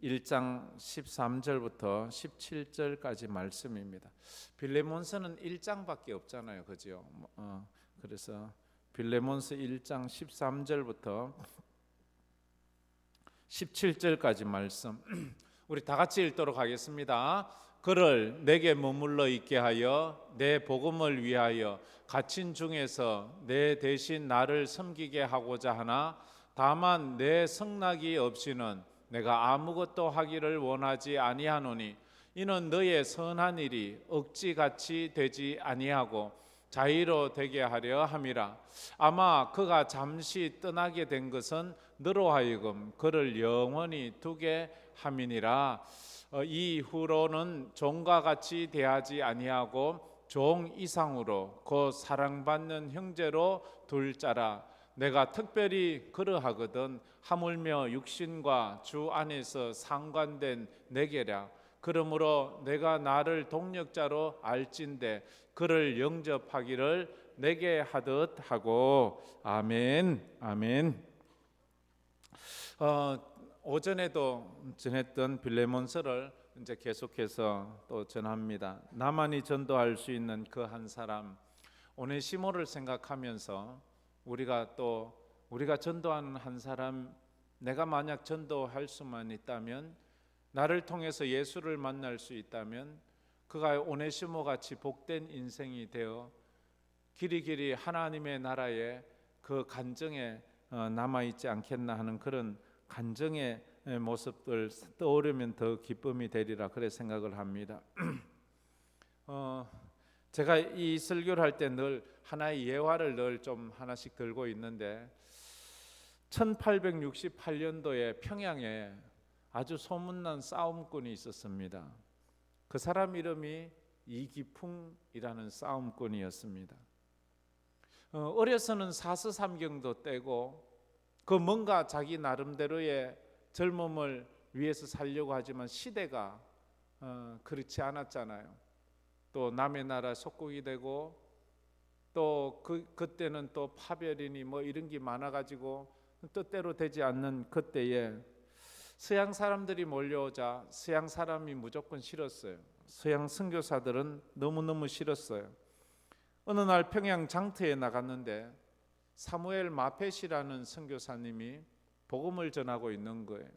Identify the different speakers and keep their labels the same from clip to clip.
Speaker 1: 1장 13절부터 17절까지 말씀입니다. 빌레몬서는 1장밖에 없잖아요, 그죠? 그래서 빌레몬서 1장 13절부터 17절까지 말씀 우리 다 같이 읽도록 하겠습니다. 그를 내게 머물러 있게 하여 내 복음을 위하여 갇힌 중에서 내 대신 나를 섬기게 하고자 하나 다만 내 성낙이 없이는 내가 아무것도 하기를 원하지 아니하노니 이는 너의 선한 일이 억지같이 되지 아니하고 자의로 되게 하려 함이라. 아마 그가 잠시 떠나게 된 것은 너로 하여금 그를 영원히 두게 함이니라. 이후로는 종과 같이 대하지 아니하고 종 이상으로 곧 사랑받는 형제로 둘 자라. 내가 특별히 그러하거든 하물며 육신과 주 안에서 상관된 내게라. 그러므로 내가 나를 동력자로 알진대 그를 영접하기를 내게 하듯 하고. 아멘. 아멘. 오전에도 전했던 빌레몬서를 이제 계속해서 또 전합니다. 나만이 전도할 수 있는 그 한 사람 오네시모를 생각하면서 우리가 전도하는 한 사람, 내가 만약 전도할 수만 있다면, 나를 통해서 예수를 만날 수 있다면 그가 오네시모 같이 복된 인생이 되어 길이길이 하나님의 나라의 그 간증에 남아있지 않겠나 하는 그런 간증의 모습들 떠오르면 더 기쁨이 되리라 그래 생각을 합니다. 제가 이 설교를 할 때 늘 하나의 예화를 늘 좀 하나씩 들고 있는데 1868년도에 평양에 아주 소문난 싸움꾼이 있었습니다. 그 사람 이름이 이기풍이라는 싸움꾼이었습니다. 어려서는 사서삼경도 떼고 그 뭔가 자기 나름대로의 젊음을 위해서 살려고 하지만 시대가 그렇지 않았잖아요. 또 남의 나라 속국이 되고 또 그때는 또 파별이니 뭐 이런 게 많아가지고 뜻대로 되지 않는 그때에 서양 사람들이 몰려오자 서양 사람이 무조건 싫었어요. 서양 선교사들은 너무너무 싫었어요. 어느 날 평양 장터에 나갔는데 사무엘 마펫이라는 선교사님이 복음을 전하고 있는 거예요.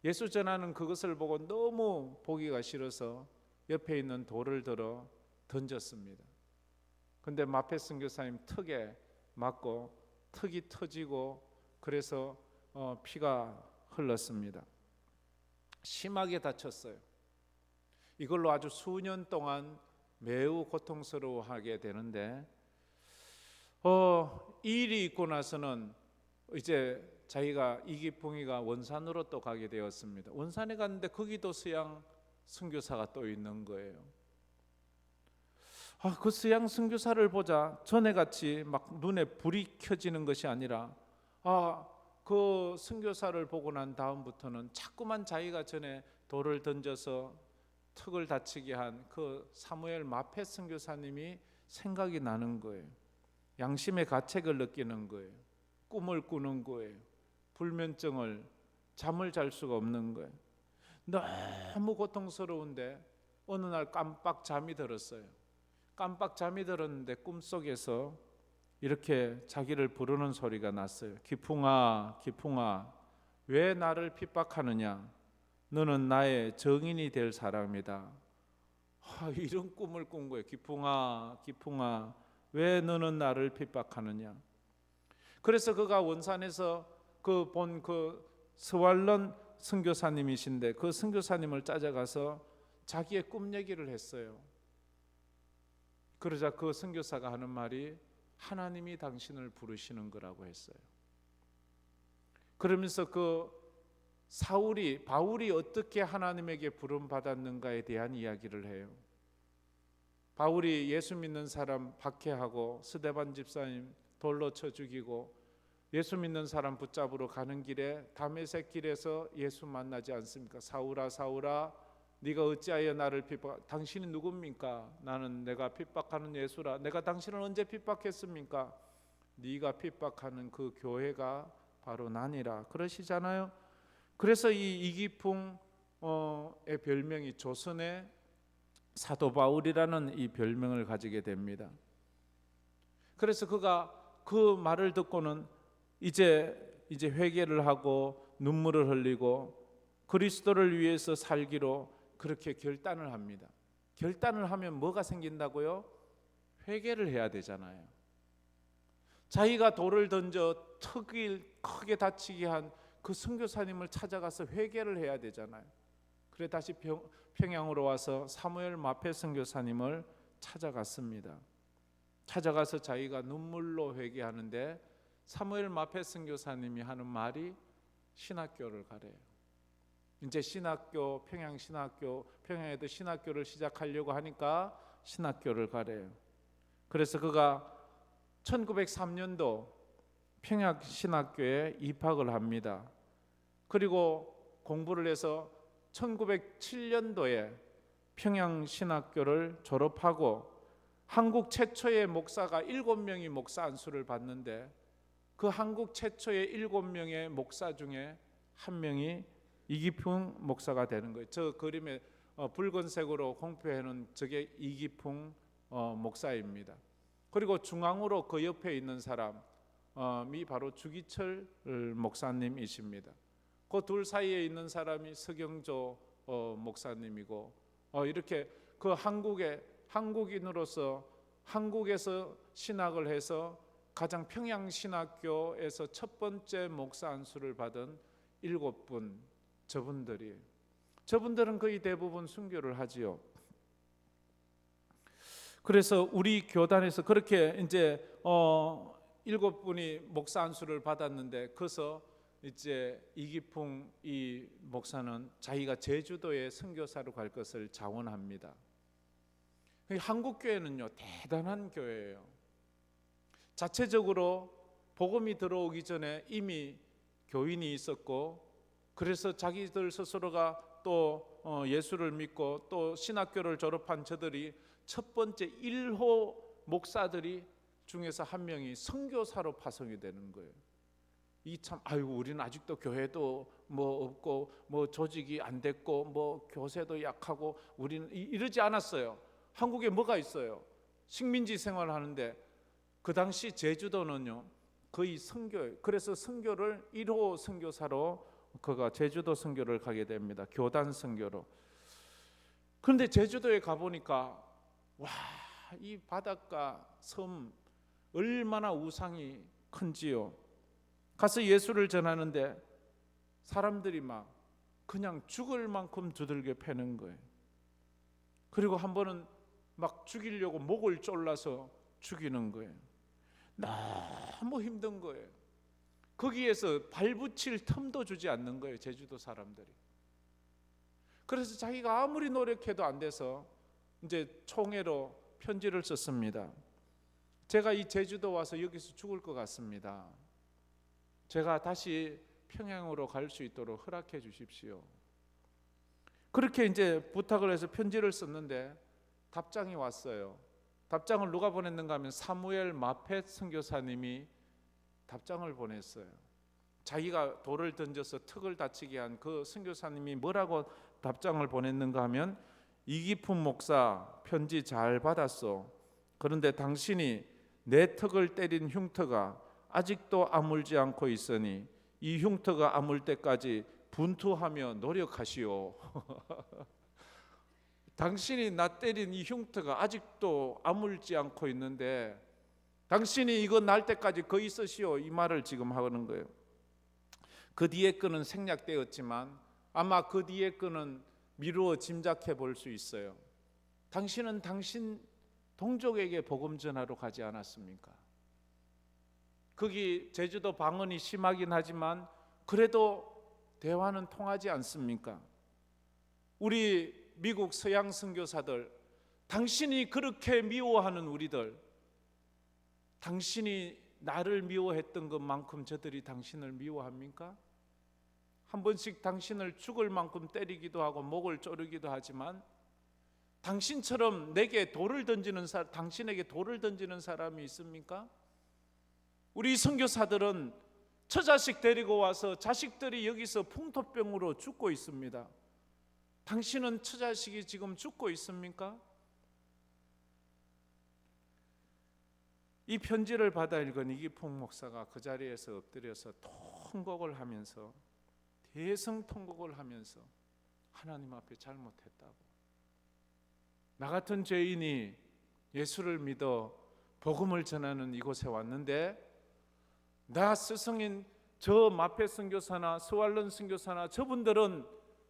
Speaker 1: 예수 전하는 그것을 보고 너무 보기가 싫어서 옆에 있는 돌을 들어 던졌습니다. 근데 마펫 선교사님 턱에 맞고 턱이 터지고 그래서 피가 흘렀습니다. 심하게 다쳤어요. 이걸로 아주 수년 동안 매우 고통스러워하게 되는데 이 일이 있고 나서는 이제 자기가 이기풍이가 원산으로 또 가게 되었습니다. 원산에 갔는데 거기도 서양 선교사가 또 있는 거예요. 그 서양 선교사를 보자 전에같이 막 눈에 불이 켜지는 것이 아니라 그 선교사를 보고 난 다음부터는 자꾸만 자기가 전에 돌을 던져서 턱을 다치게 한 그 사무엘 마펫 선교사님이 생각이 나는 거예요. 양심의 가책을 느끼는 거예요. 꿈을 꾸는 거예요. 불면증을, 잠을 잘 수가 없는 거예요. 너무 고통스러운데 어느 날 깜빡 잠이 들었어요. 깜빡 잠이 들었는데 꿈속에서 이렇게 자기를 부르는 소리가 났어요. 기풍아, 기풍아, 왜 나를 핍박하느냐? 너는 나의 정인이 될 사람이다. 이런 꿈을 꾼 거예요. 기풍아, 기풍아, 왜 너는 나를 핍박하느냐? 그래서 그가 원산에서 본 서왈런 선교사님이신데 그 선교사님을 찾아가서 자기의 꿈 얘기를 했어요. 그러자 그 선교사가 하는 말이 하나님이 당신을 부르시는 거라고 했어요. 그러면서 바울이 어떻게 하나님에게 부름 받았는가에 대한 이야기를 해요. 바울이 예수 믿는 사람 박해하고 스데반 집사님 돌로 쳐 죽이고 예수 믿는 사람 붙잡으러 가는 길에 다메섹 길에서 예수 만나지 않습니까? 사울아 사울아 네가 어찌하여 나를 핍박? 당신이 누굽니까? 나는 내가 핍박하는 예수라. 내가 당신을 언제 핍박했습니까? 네가 핍박하는 그 교회가 바로 나니라. 그러시잖아요. 그래서 이 이기풍의 별명이 조선의 사도 바울이라는 이 별명을 가지게 됩니다. 그래서 그가 그 말을 듣고는 이제 회개를 하고 눈물을 흘리고 그리스도를 위해서 살기로 그렇게 결단을 합니다. 결단을 하면 뭐가 생긴다고요? 회개를 해야 되잖아요. 자기가 돌을 던져 턱을 크게 다치게 한 그 선교사님을 찾아가서 회개를 해야 되잖아요. 그래 다시 평양으로 와서 사무엘 마페 선교사님을 찾아갔습니다. 찾아가서 자기가 눈물로 회개하는데 사무엘 마페 선교사님이 하는 말이 신학교를 가래요. 이제 신학교, 평양에도 신학교를 시작하려고 하니까 신학교를 가래요. 그래서 그가 1903년도 평양 신학교에 입학을 합니다. 그리고 공부를 해서 1907년도에 평양 신학교를 졸업하고 한국 최초의 목사가 7명이 목사 안수를 받는데 그 한국 최초의 7명의 목사 중에 한 명이 이기풍 목사가 되는 거예요. 저 그림에 붉은색으로 공표해 놓은 저게 이기풍 목사입니다. 그리고 중앙으로 그 옆에 있는 사람이 바로 주기철 목사님이십니다. 그 둘 사이에 있는 사람이 서경조 목사님이고 이렇게 그 한국인으로서 한국에서 신학을 해서 가장 평양신학교에서 첫 번째 목사 안수를 받은 7분 저분들은 거의 대부분 순교를 하지요. 그래서 우리 교단에서 그렇게 이제 7분이 목사 안수를 받았는데 그래서 이제 이기풍 이 목사는 자기가 제주도에 선교사로 갈 것을 자원합니다. 한국 교회는요 대단한 교회예요. 자체적으로 복음이 들어오기 전에 이미 교인이 있었고 그래서 자기들 스스로가 또 예수를 믿고 또 신학교를 졸업한 저들이 첫 번째 1호 목사들이 중에서 한 명이 선교사로 파송이 되는 거예요. 이 참 우리는 아직도 교회도 뭐 없고 뭐 조직이 안 됐고 뭐 교세도 약하고 우리는 이러지 않았어요. 한국에 뭐가 있어요? 식민지 생활을 하는데 그 당시 제주도는요 거의 선교예요. 그래서 선교를 1호 선교사로 그가 제주도 선교를 가게 됩니다. 교단 선교로. 그런데 제주도에 가보니까 와, 이 바닷가 섬 얼마나 우상이 큰지요. 가서 예수를 전하는데 사람들이 막 그냥 죽을 만큼 두들겨 패는 거예요. 그리고 한 번은 막 죽이려고 목을 졸라서 죽이는 거예요. 너무 힘든 거예요. 거기에서 발붙일 틈도 주지 않는 거예요, 제주도 사람들이. 그래서 자기가 아무리 노력해도 안 돼서 이제 총회로 편지를 썼습니다. 제가 이 제주도 와서 여기서 죽을 것 같습니다. 제가 다시 평양으로 갈 수 있도록 허락해 주십시오. 그렇게 이제 부탁을 해서 편지를 썼는데 답장이 왔어요. 답장을 누가 보냈는가 하면 사무엘 마펫 선교사님이 답장을 보냈어요. 자기가 돌을 던져서 턱을 다치게 한 그 선교사님이 뭐라고 답장을 보냈는가 하면 이기풍 목사 편지 잘 받았어. 그런데 당신이 내 턱을 때린 흉터가 아직도 아물지 않고 있으니 이 흉터가 아물 때까지 분투하며 노력하시오. 당신이 나 때린 이 흉터가 아직도 아물지 않고 있는데 당신이 이거 날 때까지 거기 있으시오. 이 말을 지금 하는 거예요. 그 뒤에 거는 생략되었지만 아마 그 뒤에 거는 미루어 짐작해 볼 수 있어요. 당신은 당신 동족에게 복음 전하러 가지 않았습니까? 거기 제주도 방언이 심하긴 하지만 그래도 대화는 통하지 않습니까? 우리 미국 서양 선교사들, 당신이 그렇게 미워하는 우리들, 당신이 나를 미워했던 것만큼 저들이 당신을 미워합니까? 한 번씩 당신을 죽을 만큼 때리기도 하고 목을 조르기도 하지만 당신처럼 내게 돌을 던지는 당신에게 돌을 던지는 사람이 있습니까? 우리 선교사들은 처자식 데리고 와서 자식들이 여기서 풍토병으로 죽고 있습니다. 당신은 처자식이 지금 죽고 있습니까? 이 편지를 받아 읽은 이기풍 목사가 그 자리에서 엎드려서 통곡을 하면서, 대성통곡을 하면서 하나님 앞에 잘못했다고, 나 같은 죄인이 예수를 믿어 복음을 전하는 이곳에 왔는데 나 스승인 저 마페 선교사나 스왈런 선교사나 저분들은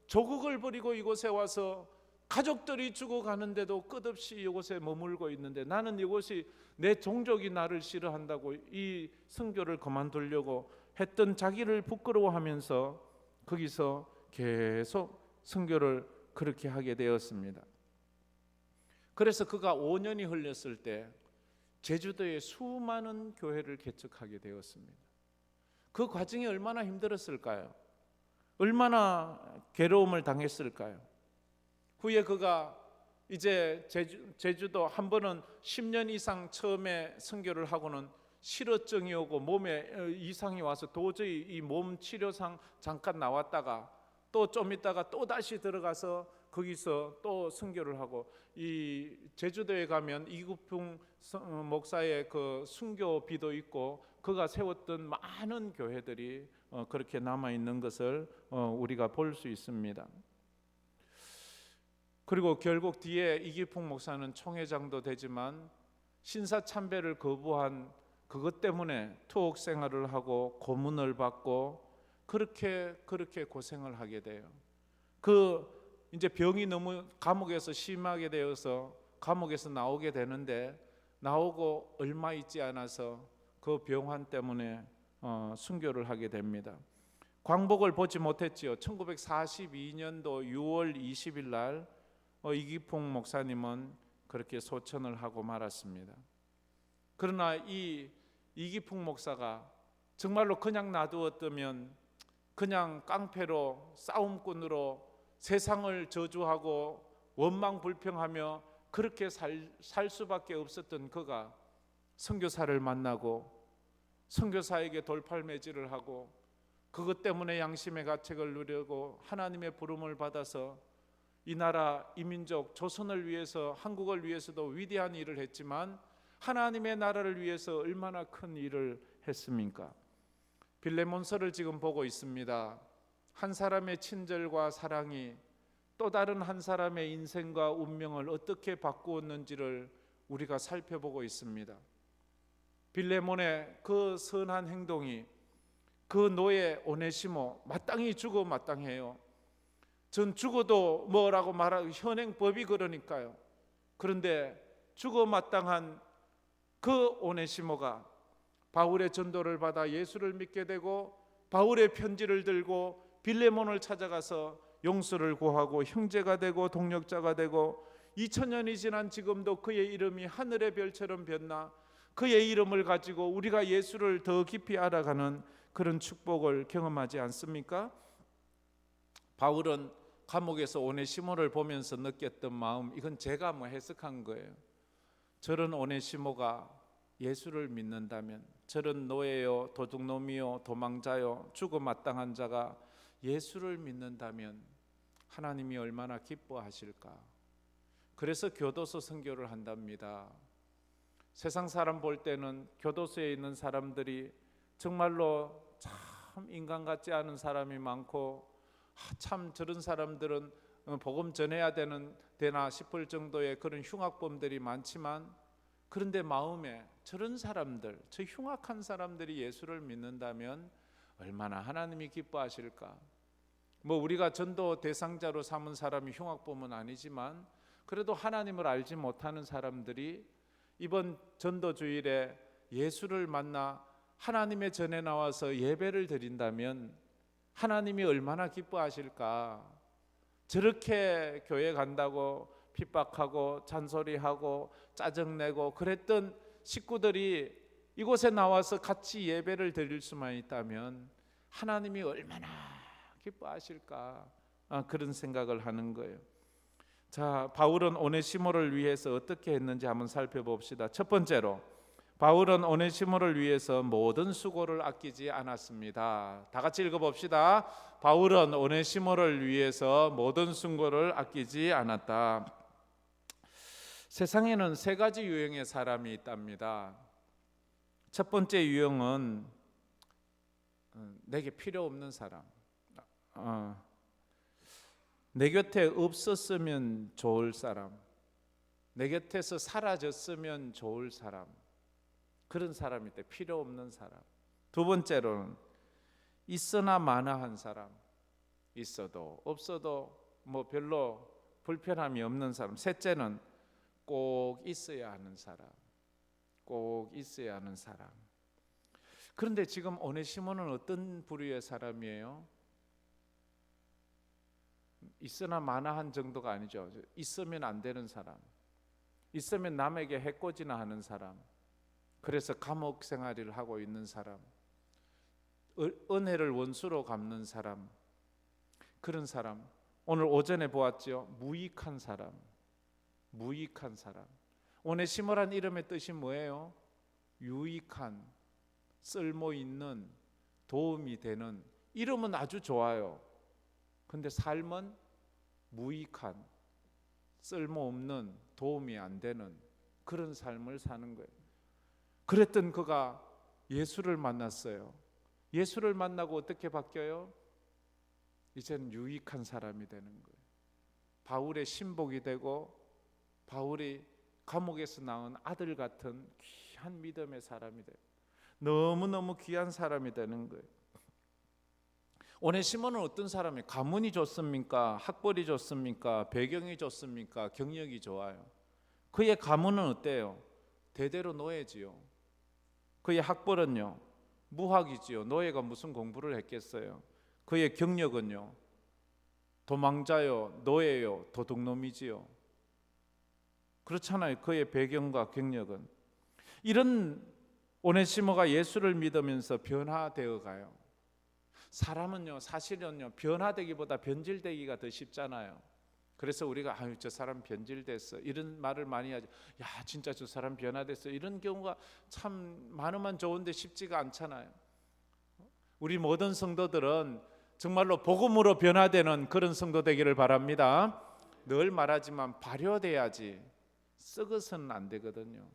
Speaker 1: 조국을 버리고 이곳에 와서 가족들이 죽어가는데도 끝없이 이곳에 머물고 있는데 나는 이곳이 내 종족이 나를 싫어한다고 이 선교를 그만두려고 했던 자기를 부끄러워하면서 거기서 계속 선교를 그렇게 하게 되었습니다. 그래서 그가 5년이 흘렸을 때 제주도에 수많은 교회를 개척하게 되었습니다. 그 과정이 얼마나 힘들었을까요? 얼마나 괴로움을 당했을까요? 후에 그가 이제 제주도 한 번은 10년 이상 처음에 선교를 하고는 실어증이 오고 몸에 이상이 와서 도저히 이 몸 치료상 잠깐 나왔다가 또 좀 있다가 또 다시 들어가서 거기서 또 선교를 하고, 이 제주도에 가면 이기풍 목사의 그 순교비도 있고 그가 세웠던 많은 교회들이 그렇게 남아 있는 것을 우리가 볼 수 있습니다. 그리고 결국 뒤에 이기풍 목사는 총회장도 되지만 신사참배를 거부한 그것 때문에 투옥 생활을 하고 고문을 받고 그렇게 고생을 하게 돼요. 이제 병이 너무 감옥에서 심하게 되어서 감옥에서 나오게 되는데 나오고 얼마 있지 않아서 그 병환 때문에 순교를 하게 됩니다. 광복을 보지 못했지요. 1942년도 6월 20일 날 이기풍 목사님은 그렇게 소천을 하고 말았습니다. 그러나 이 이기풍 목사가 정말로 그냥 놔두었다면 그냥 깡패로 싸움꾼으로 세상을 저주하고 원망불평하며 그렇게 살 수밖에 없었던 그가 선교사를 만나고 선교사에게 돌팔매질을 하고 그것 때문에 양심의 가책을 누리고 하나님의 부름을 받아서 이 나라, 이 민족, 조선을 위해서, 한국을 위해서도 위대한 일을 했지만 하나님의 나라를 위해서 얼마나 큰 일을 했습니까? 빌레몬서를 지금 보고 있습니다. 한 사람의 친절과 사랑이 또 다른 한 사람의 인생과 운명을 어떻게 바꾸었는지를 우리가 살펴보고 있습니다. 빌레몬의 그 선한 행동이 그 노예 오네시모 마땅히 죽어 마땅해요. 전 죽어도 뭐라고 말하고 현행법이 그러니까요. 그런데 죽어 마땅한 그 오네시모가 바울의 전도를 받아 예수를 믿게 되고 바울의 편지를 들고 빌레몬을 찾아가서 용서를 구하고 형제가 되고 동력자가 되고 2000년이 지난 지금도 그의 이름이 하늘의 별처럼 변나 그의 이름을 가지고 우리가 예수를 더 깊이 알아가는 그런 축복을 경험하지 않습니까? 바울은 감옥에서 오네시모를 보면서 느꼈던 마음, 이건 제가 해석한 거예요. 저런 오네시모가 예수를 믿는다면, 저런 노예요, 도둑놈이요, 도망자요, 죽어 마땅한 자가 예수를 믿는다면 하나님이 얼마나 기뻐하실까. 그래서 교도소 선교를 한답니다. 세상 사람 볼 때는 교도소에 있는 사람들이 정말로 참 인간 같지 않은 사람이 많고 참 저런 사람들은 복음 전해야 되나 싶을 정도의 그런 흉악범들이 많지만, 그런데 마음에 저런 사람들, 저 흉악한 사람들이 예수를 믿는다면 얼마나 하나님이 기뻐하실까. 우리가 전도 대상자로 삼은 사람이 흉악범은 아니지만 그래도 하나님을 알지 못하는 사람들이 이번 전도 주일에 예수를 만나 하나님의 전에 나와서 예배를 드린다면 하나님이 얼마나 기뻐하실까. 저렇게 교회 간다고 핍박하고 잔소리하고 짜증내고 그랬던 식구들이 이곳에 나와서 같이 예배를 드릴 수만 있다면 하나님이 얼마나 기뻐하실까. 그런 생각을 하는 거예요. 자, 바울은 오네시모를 위해서 어떻게 했는지 한번 살펴봅시다. 첫 번째로 바울은 오네시모를 위해서 모든 수고를 아끼지 않았습니다. 다 같이 읽어봅시다. 바울은 오네시모를 위해서 모든 수고를 아끼지 않았다. 세상에는 세 가지 유형의 사람이 있답니다. 첫 번째 유형은 내게 필요 없는 사람. 내 곁에 없었으면 좋을 사람, 내 곁에서 사라졌으면 좋을 사람, 그런 사람일 때 필요 없는 사람. 두 번째로는 있으나 마나한 사람, 있어도 없어도 뭐 별로 불편함이 없는 사람. 셋째는 꼭 있어야 하는 사람, 꼭 있어야 하는 사람. 그런데 지금 오네시모는 어떤 부류의 사람이에요? 있으나 마나한 정도가 아니죠. 있으면 안 되는 사람, 있으면 남에게 해코지나 하는 사람, 그래서 감옥 생활을 하고 있는 사람, 은혜를 원수로 갚는 사람, 그런 사람. 오늘 오전에 보았죠. 무익한 사람, 무익한 사람. 오네시모란 이름의 뜻이 뭐예요? 유익한, 쓸모 있는, 도움이 되는. 이름은 아주 좋아요. 근데 삶은 무익한, 쓸모없는, 도움이 안 되는 그런 삶을 사는 거예요. 그랬던 그가 예수를 만났어요. 예수를 만나고 어떻게 바뀌어요? 이제는 유익한 사람이 되는 거예요. 바울의 신복이 되고 바울이 감옥에서 낳은 아들 같은 귀한 믿음의 사람이 돼요. 너무너무 귀한 사람이 되는 거예요. 오네시모는 어떤 사람이에요? 가문이 좋습니까? 학벌이 좋습니까? 배경이 좋습니까? 경력이 좋아요. 그의 가문은 어때요? 대대로 노예지요. 그의 학벌은요, 무학이지요. 노예가 무슨 공부를 했겠어요? 그의 경력은요, 도망자요, 노예요, 도둑놈이지요. 그렇잖아요. 그의 배경과 경력은. 이런 오네시모가 예수를 믿으면서 변화되어 가요. 사람은요, 사실은요, 변화되기보다 변질되기가 더 쉽잖아요. 그래서 우리가 아유 저 사람 변질됐어 이런 말을 많이 하죠. 야 진짜 저 사람 변화됐어 이런 경우가 참 많으면 좋은데 쉽지가 않잖아요. 우리 모든 성도들은 정말로 복음으로 변화되는 그런 성도 되기를 바랍니다. 늘 말하지만 발효돼야지 썩어서는 안 되거든요.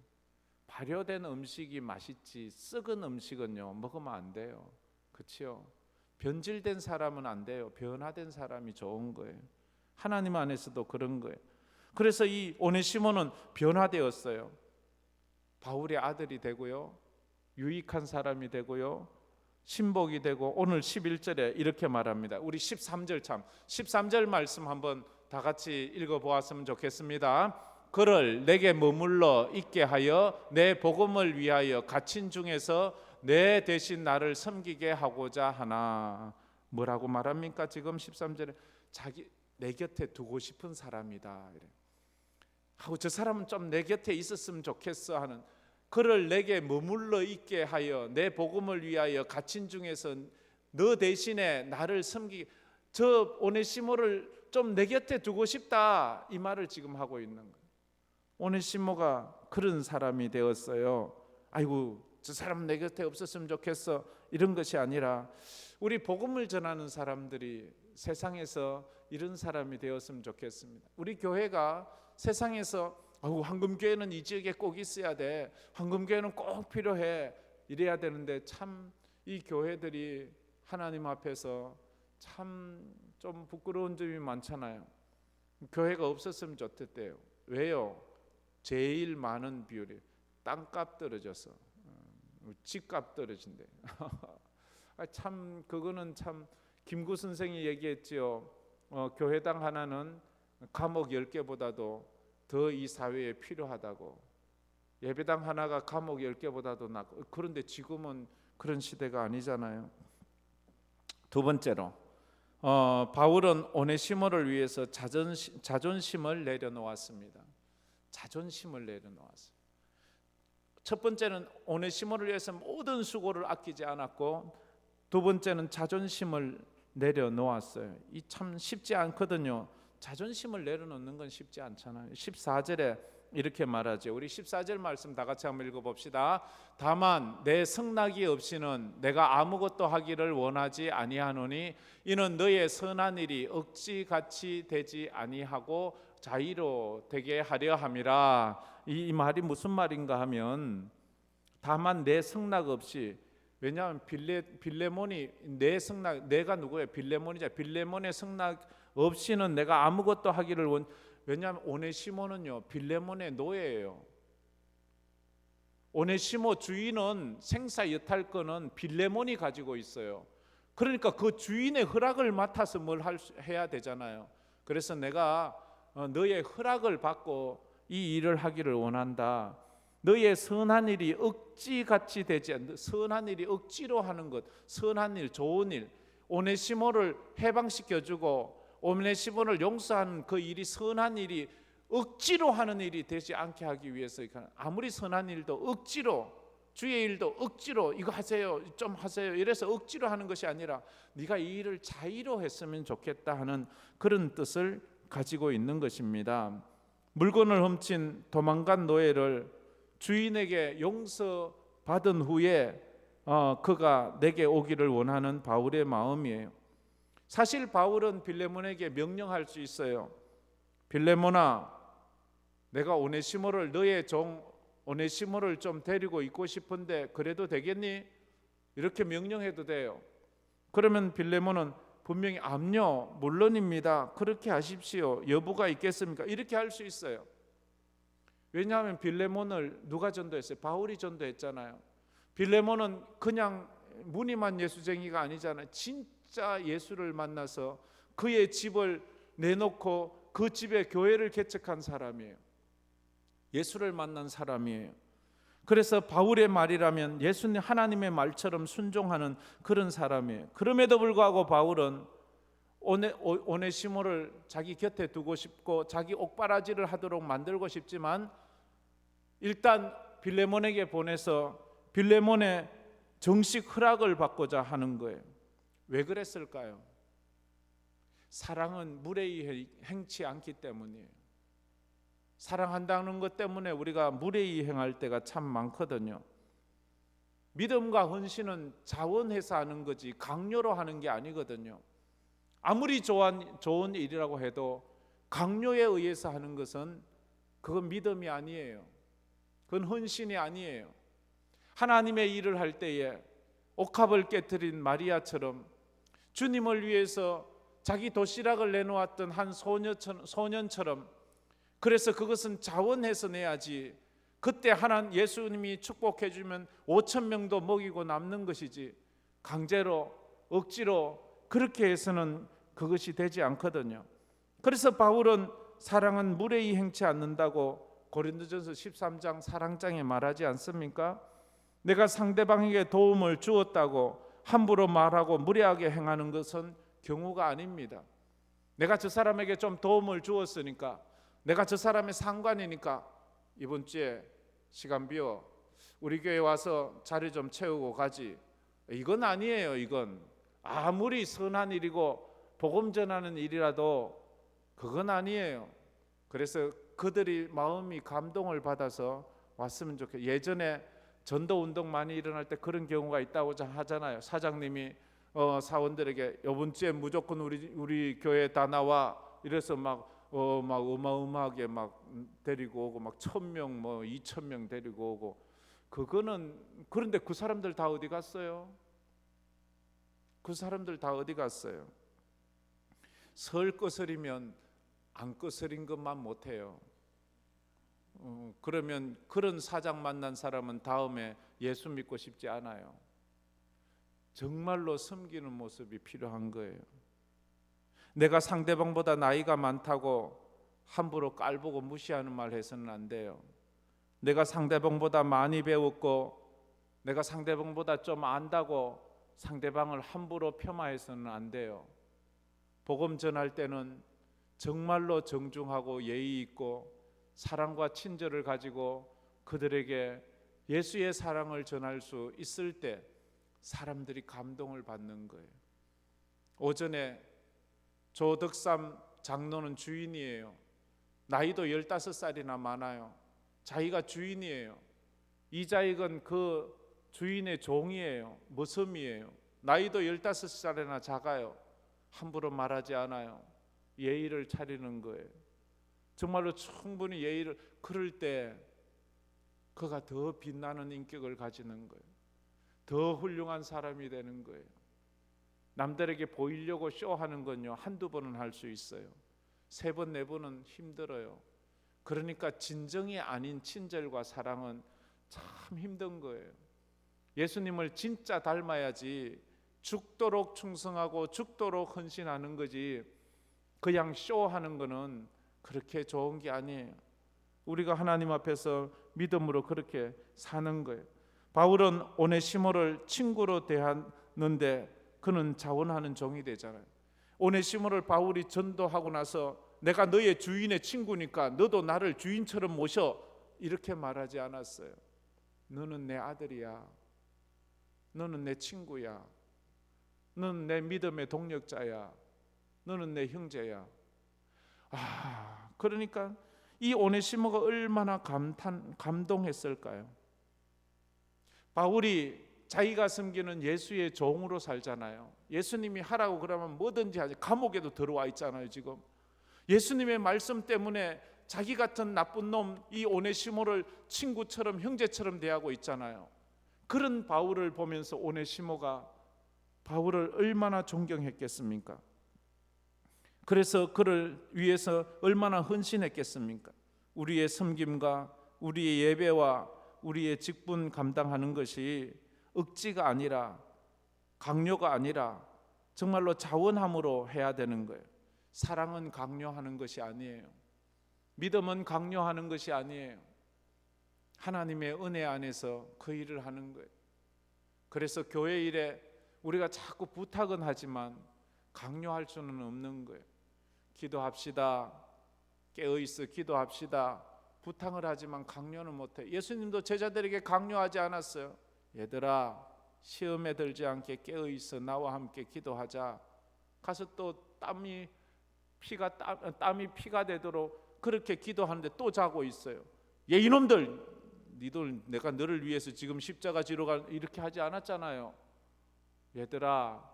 Speaker 1: 발효된 음식이 맛있지 썩은 음식은요 먹으면 안 돼요. 그렇죠? 변질된 사람은 안 돼요. 변화된 사람이 좋은 거예요. 하나님 안에서도 그런 거예요. 그래서 이 오네시모는 변화되었어요. 바울의 아들이 되고요, 유익한 사람이 되고요, 신복이 되고, 오늘 11절에 이렇게 말합니다. 우리 13절 말씀 한번 다 같이 읽어보았으면 좋겠습니다. 그를 내게 머물러 있게 하여 내 복음을 위하여 갇힌 중에서 내 대신 나를 섬기게 하고자 하나. 뭐라고 말합니까? 지금 13절에 내 곁에 두고 싶은 사람이다 이래. 하고 저 사람은 좀 내 곁에 있었으면 좋겠어 하는, 그를 내게 머물러 있게 하여 내 복음을 위하여 갇힌 중에서 너 대신에 나를 섬기게, 저 오네시모를 좀 내 곁에 두고 싶다 이 말을 지금 하고 있는 거예요. 오네시모가 그런 사람이 되었어요. 아이고 저 사람 내 곁에 없었으면 좋겠어 이런 것이 아니라 우리 복음을 전하는 사람들이 세상에서 이런 사람이 되었으면 좋겠습니다. 우리 교회가 세상에서 황금교회는 이 지역에 꼭 있어야 돼, 황금교회는 꼭 필요해 이래야 되는데 참 이 교회들이 하나님 앞에서 참 좀 부끄러운 점이 많잖아요. 교회가 없었으면 좋겠대요. 왜요? 제일 많은 비율이 땅값 떨어져서 집값 떨어진대. 참 그거는 참 김구 선생이 얘기했지요. 교회당 하나는 감옥 10개보다도 더 이 사회에 필요하다고. 예배당 하나가 감옥 10개보다도 낫고. 그런데 지금은 그런 시대가 아니잖아요. 두 번째로 바울은 오네시모를 위해서 자존심을 내려놓았습니다. 자존심을 내려놓았어요. 첫 번째는 오네시모를 위해서 모든 수고를 아끼지 않았고, 두 번째는 자존심을 내려놓았어요. 이 참 쉽지 않거든요. 자존심을 내려놓는 건 쉽지 않잖아요. 14절에 이렇게 말하죠. 우리 14절 말씀 다 같이 한번 읽어봅시다. 다만 내 승낙이 없이는 내가 아무것도 하기를 원하지 아니하노니 이는 너의 선한 일이 억지같이 되지 아니하고 자의로 되게 하려 함이라. 이 말이 무슨 말인가 하면, 다만 내 승낙 없이, 왜냐하면 빌레몬이 내 승낙, 내가 누구예요? 빌레몬이자. 빌레몬의 승낙 없이는 내가 아무것도 하기를 왜냐하면 오네시모는요 빌레몬의 노예예요. 오네시모 주인은 생사 여탈권은 빌레몬이 가지고 있어요. 그러니까 그 주인의 허락을 맡아서 뭘 해야 되잖아요. 그래서 내가 너의 허락을 받고 이 일을 하기를 원한다. 너의 선한 일이 억지같이 되지 않는, 선한 일이 억지로 하는 것, 선한 일, 좋은 일, 오네시모를 해방시켜주고 오네시모를 용서하는 그 일이, 선한 일이 억지로 하는 일이 되지 않게 하기 위해서, 아무리 선한 일도 억지로, 주의 일도 억지로 이거 하세요, 좀 하세요 이래서 억지로 하는 것이 아니라 네가 이 일을 자의로 했으면 좋겠다 하는 그런 뜻을 가지고 있는 것입니다. 물건을 훔친 도망간 노예를 주인에게 용서받은 후에 그가 내게 오기를 원하는 바울의 마음이에요. 사실 바울은 빌레몬에게 명령할 수 있어요. 빌레몬아, 내가 오네시모를, 너의 종 오네시모를 좀 데리고 있고 싶은데 그래도 되겠니? 이렇게 명령해도 돼요. 그러면 빌레몬은 분명히 암요, 물론입니다, 그렇게 하십시오, 여부가 있겠습니까? 이렇게 할 수 있어요. 왜냐하면 빌레몬을 누가 전도했어요? 바울이 전도했잖아요. 빌레몬은 그냥 무늬만 예수쟁이가 아니잖아요. 진짜 예수를 만나서 그의 집을 내놓고 그 집에 교회를 개척한 사람이에요. 예수를 만난 사람이에요. 그래서 바울의 말이라면 예수님 하나님의 말처럼 순종하는 그런 사람이에요. 그럼에도 불구하고 바울은 오네시모를 자기 곁에 두고 싶고 자기 옥바라지를 하도록 만들고 싶지만 일단 빌레몬에게 보내서 빌레몬의 정식 허락을 받고자 하는 거예요. 왜 그랬을까요? 사랑은 무례히 행치 않기 때문이에요. 사랑한다는 것 때문에 우리가 무례히 행할 때가 참 많거든요. 믿음과 헌신은 자원해서 하는 거지 강요로 하는 게 아니거든요. 아무리 좋은 일이라고 해도 강요에 의해서 하는 것은 그건 믿음이 아니에요. 그건 헌신이 아니에요. 하나님의 일을 할 때에 옥합을 깨뜨린 마리아처럼 주님을 위해서 자기 도시락을 내놓았던 한 소년처럼, 그래서 그것은 자원해서 내야지, 그때 예수님이 축복해 주면 5,000명도 먹이고 남는 것이지 강제로 억지로 그렇게 해서는 그것이 되지 않거든요. 그래서 바울은 사랑은 무례히 행치 않는다고 고린도전서 13장 사랑장에 말하지 않습니까? 내가 상대방에게 도움을 주었다고 함부로 말하고 무례하게 행하는 것은 경우가 아닙니다. 내가 저 사람에게 좀 도움을 주었으니까, 내가 저 사람의 상관이니까 이번 주에 시간 비워 우리 교회 와서 자리 좀 채우고 가지, 이건 아니에요. 이건 아무리 선한 일이고 복음 전하는 일이라도 그건 아니에요. 그래서 그들이 마음이 감동을 받아서 왔으면 좋겠어요. 예전에 전도 운동 많이 일어날 때 그런 경우가 있다고 하잖아요. 사장님이 사원들에게 이번 주에 무조건 우리 교회 다 나와 이래서 막 어마어마하게 막 데리고 오고 막 1,000명 2,000명 데리고 오고, 그거는, 그런데 그 사람들 다 어디 갔어요? 그 사람들 다 어디 갔어요? 설 거스리면 안 거스린 것만 못해요. 그러면 그런 사장 만난 사람은 다음에 예수 믿고 싶지 않아요. 정말로 섬기는 모습이 필요한 거예요. 내가 상대방보다 나이가 많다고 함부로 깔보고 무시하는 말 해서는 안 돼요. 내가 상대방보다 많이 배웠고 내가 상대방보다 좀 안다고 상대방을 함부로 폄하해서는 안 돼요. 복음 전할 때는 정말로 정중하고 예의 있고 사랑과 친절을 가지고 그들에게 예수의 사랑을 전할 수 있을 때 사람들이 감동을 받는 거예요. 오전에 조덕삼 장로는 주인이에요. 나이도 15살이나 많아요. 자기가 주인이에요. 이 자익은 그 주인의 종이에요. 머슴이에요. 나이도 15살이나 작아요. 함부로 말하지 않아요. 예의를 차리는 거예요. 정말로 충분히 예의를, 그럴 때 그가 더 빛나는 인격을 가지는 거예요. 더 훌륭한 사람이 되는 거예요. 남들에게 보이려고 쇼하는 건요, 한두 번은 할 수 있어요. 3번, 4번은 힘들어요. 그러니까 진정이 아닌 친절과 사랑은 참 힘든 거예요. 예수님을 진짜 닮아야지 죽도록 충성하고 죽도록 헌신하는 거지, 그냥 쇼하는 거는 그렇게 좋은 게 아니에요. 우리가 하나님 앞에서 믿음으로 그렇게 사는 거예요. 바울은 오네시모를 친구로 대하는데 그는 자원하는 종이 되잖아요. 오네시모를 바울이 전도하고 나서 내가 너의 주인의 친구니까 너도 나를 주인처럼 모셔, 이렇게 말하지 않았어요. 너는 내 아들이야. 너는 내 친구야. 너는 내 믿음의 동력자야. 너는 내 형제야. 그러니까 이 오네시모가 얼마나 감동했을까요? 바울이 자기가 섬기는 예수의 종으로 살잖아요. 예수님이 하라고 그러면 뭐든지 하지. 감옥에도 들어와 있잖아요. 지금 예수님의 말씀 때문에 자기 같은 나쁜 놈 이 오네시모를 친구처럼 형제처럼 대하고 있잖아요. 그런 바울을 보면서 오네시모가 바울을 얼마나 존경했겠습니까? 그래서 그를 위해서 얼마나 헌신했겠습니까? 우리의 섬김과 우리의 예배와 우리의 직분 감당하는 것이 억지가 아니라, 강요가 아니라 정말로 자원함으로 해야 되는 거예요. 사랑은 강요하는 것이 아니에요. 믿음은 강요하는 것이 아니에요. 하나님의 은혜 안에서 그 일을 하는 거예요. 그래서 교회 일에 우리가 자꾸 부탁은 하지만 강요할 수는 없는 거예요. 기도합시다. 깨어있어 기도합시다. 부탁을 하지만 강요는 못해. 예수님도 제자들에게 강요하지 않았어요. 얘들아, 시험에 들지 않게 깨어있어 나와 함께 기도하자. 가서 또 땀이 피가 되도록 그렇게 기도하는데 또 자고 있어요. 얘 이놈들, 니들 내가 너를 위해서 지금 십자가 지러 가, 이렇게 하지 않았잖아요. 얘들아,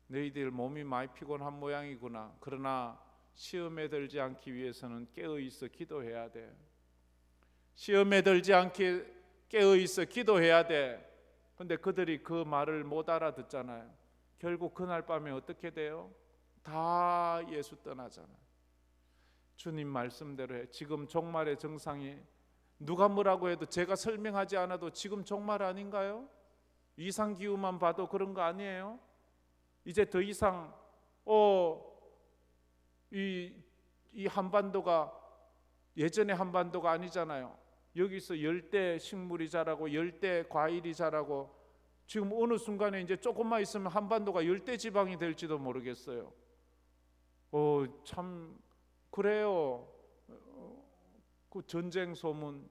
Speaker 1: 너희들 몸이 많이 피곤한 모양이구나. 그러나 시험에 들지 않기 위해서는 깨어있어 기도해야 돼. 시험에 들지 않게 깨어있어 기도해야 돼. 근데 그들이 그 말을 못 알아듣잖아요. 결국 그날 밤에 어떻게 돼요? 다 예수 떠나잖아요. 주님 말씀대로 해. 지금 종말의 정상이 누가 뭐라고 해도 제가 설명하지 않아도 지금 종말 아닌가요? 이상기후만 봐도 그런 거 아니에요? 이제 더 이상 이 한반도가 예전의 한반도가 아니잖아요. 여기서 열대 식물이 자라고 열대 과일이 자라고, 지금 어느 순간에 이제 조금만 있으면 한반도가 열대 지방이 될지도 모르겠어요. 참 그래요. 그 전쟁 소문,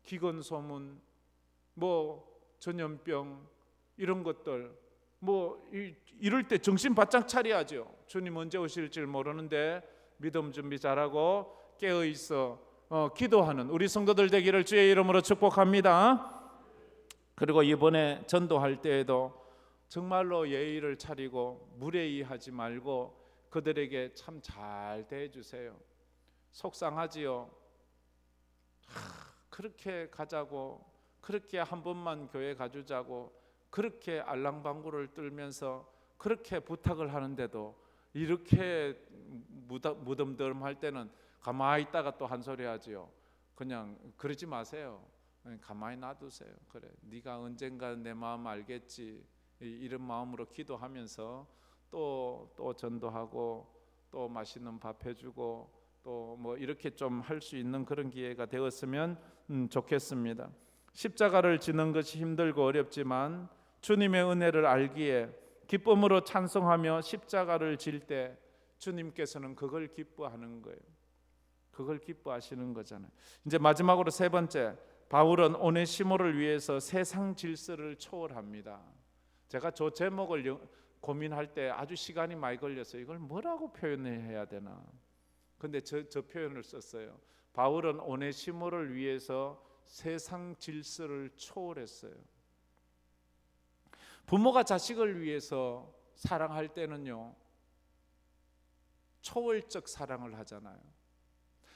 Speaker 1: 기근 소문, 전염병 이런 것들, 이럴 때 정신 바짝 차려야죠. 주님 언제 오실지 모르는데 믿음 준비 잘하고 깨어 있어 기도하는 우리 성도들 되기를 주의 이름으로 축복합니다. 그리고 이번에 전도할 때에도 정말로 예의를 차리고 무례히하지 말고 그들에게 참 잘 대해주세요. 속상하지요. 그렇게 가자고, 그렇게 한 번만 교회 가주자고, 그렇게 알랑방구를 떨면서 그렇게 부탁을 하는데도 이렇게 무덤덤할 때는 가만히 있다가 또 한 소리 하지요. 그냥 그러지 마세요. 가만히 놔두세요. 그래, 네가 언젠가 내 마음 알겠지. 이런 마음으로 기도하면서 또 전도하고 또 맛있는 밥 해주고 또 이렇게 좀 할 수 있는 그런 기회가 되었으면 좋겠습니다. 십자가를 지는 것이 힘들고 어렵지만 주님의 은혜를 알기에 기쁨으로 찬송하며 십자가를 질 때 주님께서는 그걸 기뻐하는 거예요. 그걸 기뻐하시는 거잖아요. 이제 마지막으로 세 번째, 바울은 오네시모를 위해서 세상 질서를 초월합니다. 제가 저 제목을 고민할 때 아주 시간이 많이 걸렸어요. 이걸 뭐라고 표현해야 되나? 근데 저 표현을 썼어요. 바울은 오네시모를 위해서 세상 질서를 초월했어요. 부모가 자식을 위해서 사랑할 때는요, 초월적 사랑을 하잖아요.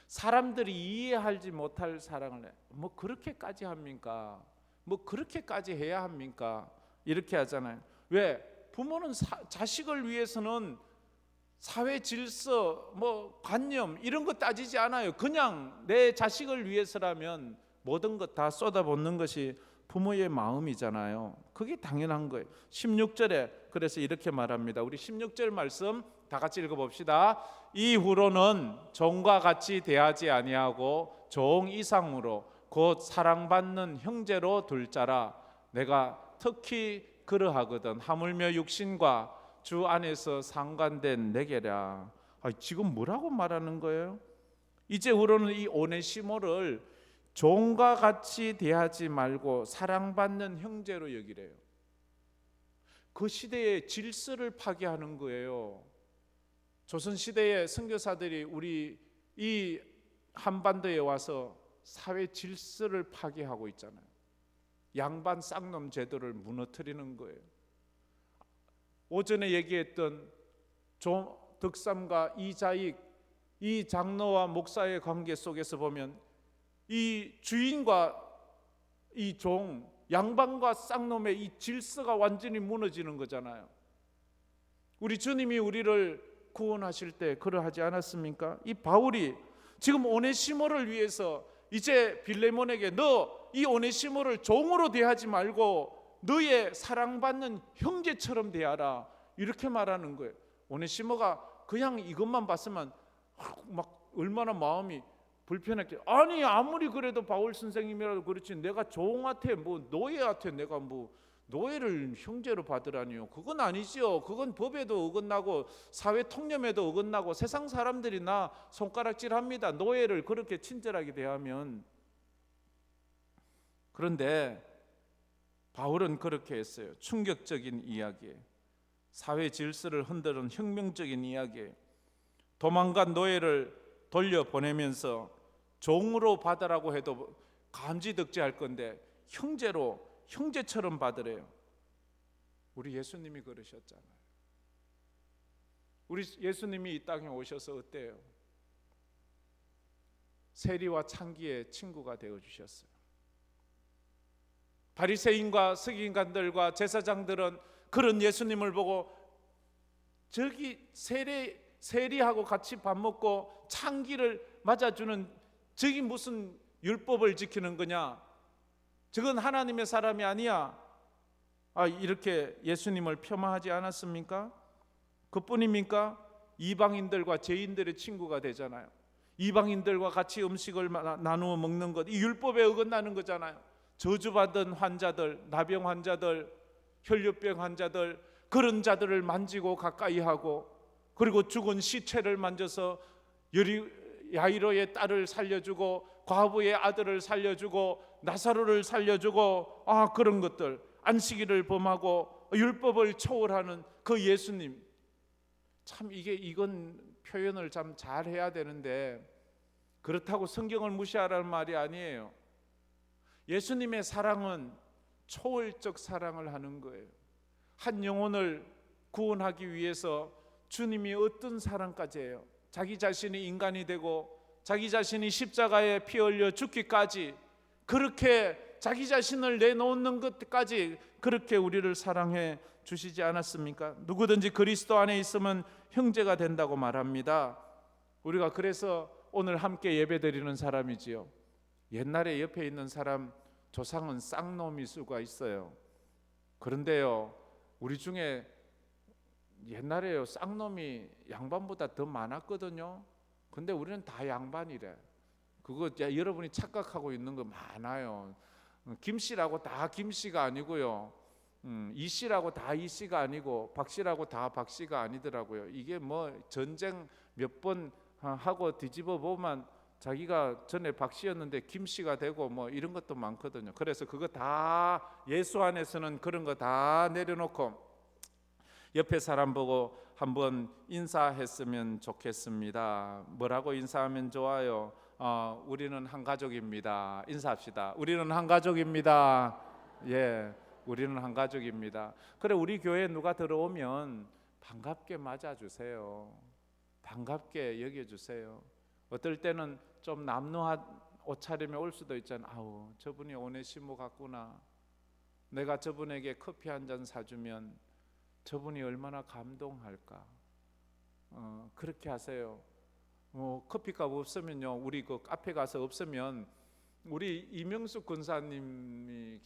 Speaker 1: 사람들이 이해하지 못할 사랑을 해. 뭐 그렇게까지 합니까? 뭐 그렇게까지 해야 합니까? 이렇게 하잖아요. 왜? 부모는 자식을 위해서는 사회 질서, 뭐 관념 이런 거 따지지 않아요. 그냥 내 자식을 위해서라면 모든 것 다 쏟아붓는 것이 부모의 마음이잖아요. 그게 당연한 거예요. 16절에 그래서 이렇게 말합니다. 우리 16절 말씀 다 같이 읽어봅시다. 이후로는 종과 같이 대하지 아니하고 종 이상으로 곧 사랑받는 형제로 둘 자라. 내가 특히 그러하거든. 하물며 육신과 주 안에서 상관된 내게라. 지금 뭐라고 말하는 거예요? 이제후로는 이 오네시모를 종과 같이 대하지 말고 사랑받는 형제로 여기래요. 그 시대의 질서를 파괴하는 거예요. 조선시대의 선교사들이 우리 이 한반도에 와서 사회 질서를 파괴하고 있잖아요. 양반 쌍놈 제도를 무너뜨리는 거예요. 오전에 얘기했던 덕삼과 이자익, 이 장로와 목사의 관계 속에서 보면 이 주인과 이 종, 양반과 쌍놈의 이 질서가 완전히 무너지는 거잖아요. 우리 주님이 우리를 구원하실 때 그러하지 않았습니까? 이 바울이 지금 오네시모를 위해서 이제 빌레몬에게 너 이 오네시모를 종으로 대하지 말고 너의 사랑받는 형제처럼 대하라, 이렇게 말하는 거예요. 오네시모가 그냥 이것만 봤으면 막 얼마나 마음이 불편했게. 아니 아무리 그래도 바울 선생님이라도 그렇지 내가 종한테 뭐 노예한테 내가 뭐 노예를 형제로 받으라니요. 그건 아니지요. 그건 법에도 어긋나고 사회 통념에도 어긋나고 세상 사람들이 나 손가락질합니다. 노예를 그렇게 친절하게 대하면. 그런데 바울은 그렇게 했어요. 충격적인 이야기, 사회 질서를 흔드는 혁명적인 이야기. 도망간 노예를 돌려보내면서 종으로 받으라고 해도 감지덕지할 건데 형제처럼 받으래요. 우리 예수님이 그러셨잖아요. 우리 예수님이 이 땅에 오셔서 어때요? 세리와 창기의 친구가 되어주셨어요. 바리새인과 서기관들과 제사장들은 그런 예수님을 보고 저기 세리하고 같이 밥 먹고 창기를 맞아주는 저기 무슨 율법을 지키는 거냐, 저건 하나님의 사람이 아니야, 이렇게 예수님을 폄하하지 않았습니까? 그뿐입니까? 이방인들과 죄인들의 친구가 되잖아요. 이방인들과 같이 음식을 나누어 먹는 것, 이 율법에 어긋나는 거잖아요. 저주받은 환자들, 나병 환자들, 혈류병 환자들, 그런 자들을 만지고 가까이 하고, 그리고 죽은 시체를 만져서 야이로의 딸을 살려주고 과부의 아들을 살려주고 나사로를 살려주고, 그런 것들, 안식일을 범하고 율법을 초월하는 그 예수님, 참 이건 표현을 참 잘해야 되는데 그렇다고 성경을 무시하라는 말이 아니에요. 예수님의 사랑은 초월적 사랑을 하는 거예요. 한 영혼을 구원하기 위해서 주님이 어떤 사랑까지 해요? 자기 자신이 인간이 되고 자기 자신이 십자가에 피 흘려 죽기까지, 그렇게 자기 자신을 내놓는 것까지 그렇게 우리를 사랑해 주시지 않았습니까? 누구든지 그리스도 안에 있으면 형제가 된다고 말합니다. 우리가 그래서 오늘 함께 예배드리는 사람이지요. 옛날에 옆에 있는 사람 조상은 쌍놈일 수가 있어요. 그런데요, 우리 중에 옛날에요 쌍놈이 양반보다 더 많았거든요. 근데 우리는 다 양반이래. 그거 여러분이 착각하고 있는 거 많아요. 김씨라고 다 김씨가 아니고요, 이씨라고 다 이씨가 아니고 박씨라고 다 박씨가 아니더라고요. 이게 뭐 전쟁 몇 번 하고 뒤집어 보면 자기가 전에 박씨였는데 김씨가 되고 뭐 이런 것도 많거든요. 그래서 그거 다 예수 안에서는 그런 거 다 내려놓고 옆에 사람 보고 한번 인사했으면 좋겠습니다. 뭐라고 인사하면 좋아요? 우리는 한 가족입니다. 인사합시다. 우리는 한 가족입니다. 예, 우리는 한 가족입니다. 그래, 우리 교회에 누가 들어오면 반갑게 맞아주세요. 반갑게 여겨주세요. 어떨 때는 좀 남루한 옷차림에 올 수도 있잖아. 아우, 저분이 오네시모 같구나. 내가 저분에게 커피 한 잔 사주면 저분이 얼마나 감동할까. 그렇게 하세요. 커피값 없으면요, 우리 그 카페 가서 없으면 우리 이명숙 군사님이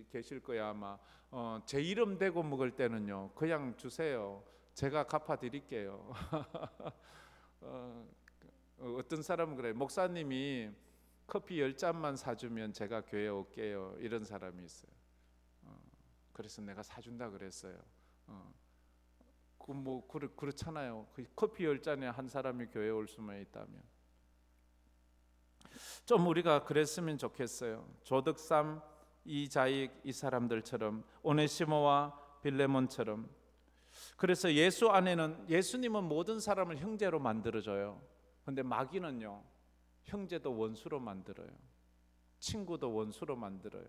Speaker 1: 계실 거야 아마. 제 이름 대고 먹을 때는요, 그냥 주세요. 제가 갚아드릴게요. 어떤 사람은 그래. 목사님이 커피 10잔만 사주면 제가 교회 올게요. 이런 사람이 있어요. 그래서 내가 사준다 그랬어요. 그렇잖아요. 커피 10잔에 한 사람이 교회 올 수만 있다면. 좀 우리가 그랬으면 좋겠어요. 조득삼, 이자익 이 사람들처럼, 오네시모와 빌레몬처럼. 그래서 예수 안에는, 예수님은 모든 사람을 형제로 만들어줘요. 근데 마귀는요, 형제도 원수로 만들어요. 친구도 원수로 만들어요.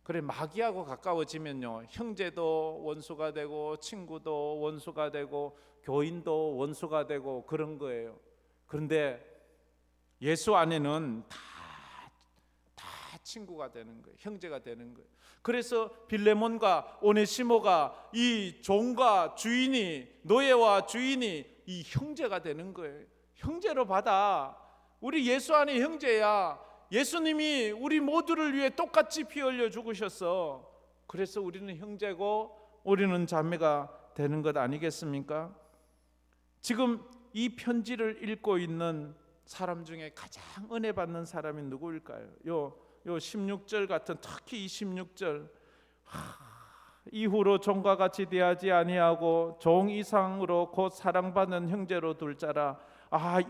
Speaker 1: 그래, 마귀하고 가까워지면요, 형제도 원수가 되고 친구도 원수가 되고 교인도 원수가 되고 그런 거예요. 그런데 예수 안에는 다 친구가 되는 거예요. 형제가 되는 거예요. 그래서 빌레몬과 오네시모가 이 종과 주인이, 노예와 주인이 이 형제가 되는 거예요. 형제로 받아. 우리 예수 안에 형제야. 예수님이 우리 모두를 위해 똑같이 피 흘려 죽으셨어. 그래서 우리는 형제고 우리는 자매가 되는 것 아니겠습니까? 지금 이 편지를 읽고 있는 사람 중에 가장 은혜 받는 사람이 누구일까요? 요 16절 같은, 특히 이 16절, 이후로 종과 같이 대하지 아니하고 종 이상으로 곧 사랑받는 형제로 둘 자라.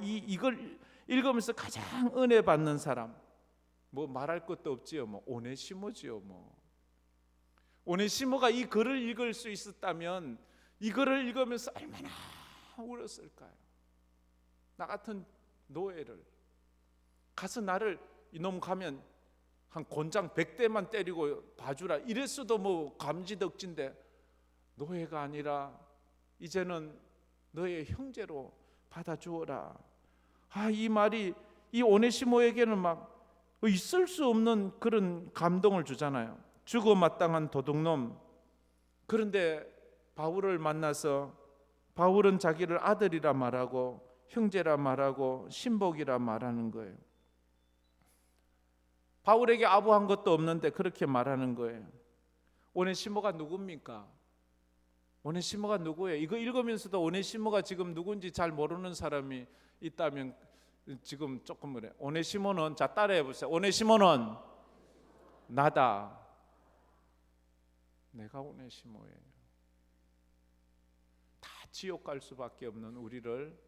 Speaker 1: 이걸 읽으면서 가장 은혜 받는 사람, 뭐 말할 것도 없지요. 뭐 오네시모지요. 뭐 오네시모가 이 글을 읽을 수 있었다면 이 글을 읽으면서 얼마나 울었을까요? 나 같은 노예를 가서 나를 이놈 가면 한 곤장 100대만 때리고 봐주라 이랬어도 뭐 감지덕진데, 노예가 아니라 이제는 너의 형제로 받아주어라. 이 말이 이 오네시모에게는 막 있을 수 없는 그런 감동을 주잖아요. 죽어 마땅한 도둑놈. 그런데 바울을 만나서 바울은 자기를 아들이라 말하고 형제라 말하고 신복이라 말하는 거예요. 바울에게 아부한 것도 없는데 그렇게 말하는 거예요. 오네시모가 누굽니까? 오네시모가 누구예요? 이거 읽으면서도 오네시모가 지금 누군지 잘 모르는 사람이 있다면 지금 조금 그래. 오네시모는, 자 따라해 보세요. 오네시모는 나다. 내가 오네시모예요. 다 지옥 갈 수밖에 없는 우리를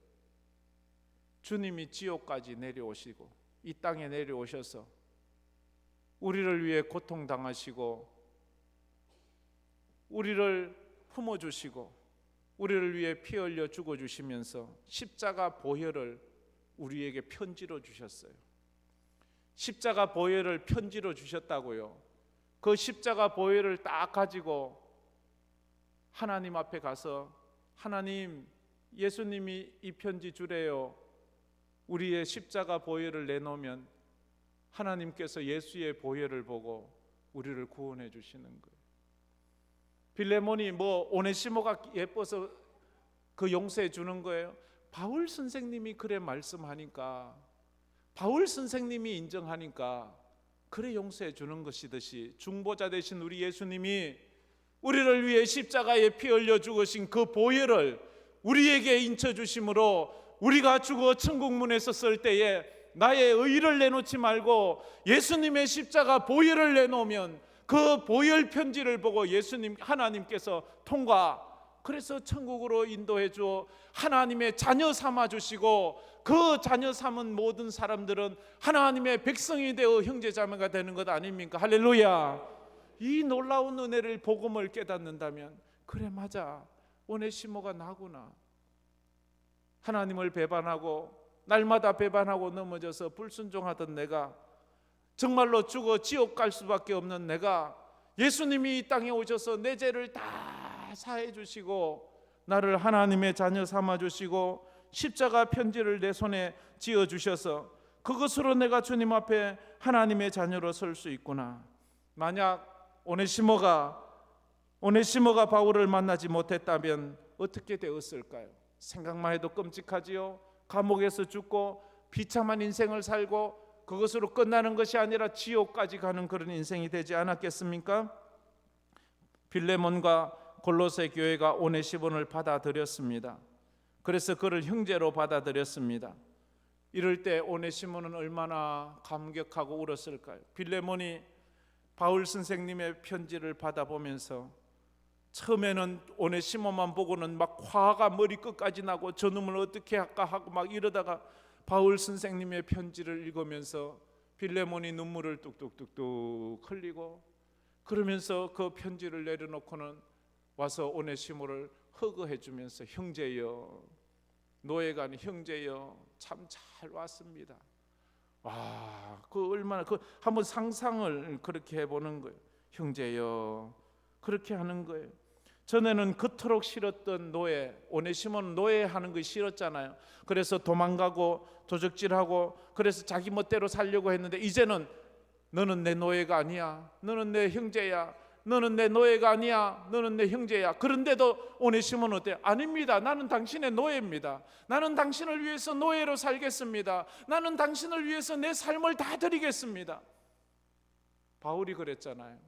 Speaker 1: 주님이 지옥까지 내려오시고 이 땅에 내려오셔서 우리를 위해 고통당하시고 우리를 품어주시고 우리를 위해 피 흘려 죽어주시면서 십자가 보혈을 우리에게 편지로 주셨어요. 십자가 보혈을 편지로 주셨다고요. 그 십자가 보혈을 딱 가지고 하나님 앞에 가서, 하나님, 예수님이 이 편지 주래요. 우리의 십자가 보혈을 내놓으면 하나님께서 예수의 보혈을 보고 우리를 구원해 주시는 거예요. 빌레몬이 뭐 오네시모가 예뻐서 그 용서해 주는 거예요? 바울 선생님이 그래 말씀하니까, 바울 선생님이 인정하니까 그래 용서해 주는 것이듯이, 중보자 되신 우리 예수님이 우리를 위해 십자가에 피 흘려 죽으신 그 보혈을 우리에게 인쳐 주심으로 우리가 죽어 천국 문에 섰을 때에 나의 의를 내놓지 말고 예수님의 십자가 보혈을 내놓으면 그 보혈 편지를 보고 예수님, 하나님께서 통과, 그래서 천국으로 인도해 주어 하나님의 자녀 삼아 주시고, 그 자녀 삼은 모든 사람들은 하나님의 백성이 되어 형제자매가 되는 것 아닙니까? 할렐루야. 이 놀라운 은혜를, 복음을 깨닫는다면, 그래 맞아, 오네시모가 나구나, 하나님을 배반하고 날마다 배반하고 넘어져서 불순종하던 내가, 정말로 죽어 지옥 갈 수밖에 없는 내가, 예수님이 이 땅에 오셔서 내 죄를 다 사해 주시고 나를 하나님의 자녀 삼아 주시고 십자가 편지를 내 손에 쥐어 주셔서 그것으로 내가 주님 앞에 하나님의 자녀로 설 수 있구나. 만약 오네시모가 바울을 만나지 못했다면 어떻게 되었을까요? 생각만 해도 끔찍하지요. 감옥에서 죽고 비참한 인생을 살고 그것으로 끝나는 것이 아니라 지옥까지 가는 그런 인생이 되지 않았겠습니까? 빌레몬과 골로새 교회가 오네시몬을 받아들였습니다. 그래서 그를 형제로 받아들였습니다. 이럴 때 오네시몬은 얼마나 감격하고 울었을까요? 빌레몬이 바울 선생님의 편지를 받아보면서 처음에는 오네시몬만 보고는 막 화가 머리끝까지 나고 저놈을 어떻게 할까 하고 막 이러다가 바울 선생님의 편지를 읽으면서 빌레몬이 눈물을 뚝뚝뚝뚝 흘리고 그러면서 그 편지를 내려놓고는 와서 오네시모를 허그해 주면서 형제여, 노예가 아닌 형제여, 참 잘 왔습니다. 와, 그 얼마나 한번 상상을 그렇게 해보는 거예요. 형제여, 그렇게 하는 거예요. 전에는 그토록 싫었던 노예, 오네시모는 노예하는 거 싫었잖아요. 그래서 도망가고 도적질하고 그래서 자기 멋대로 살려고 했는데 이제는 너는 내 노예가 아니야, 너는 내 형제야, 너는 내 노예가 아니야, 너는 내 형제야. 그런데도 오네시모는 어때요? 아닙니다. 나는 당신의 노예입니다. 나는 당신을 위해서 노예로 살겠습니다. 나는 당신을 위해서 내 삶을 다 드리겠습니다. 바울이 그랬잖아요.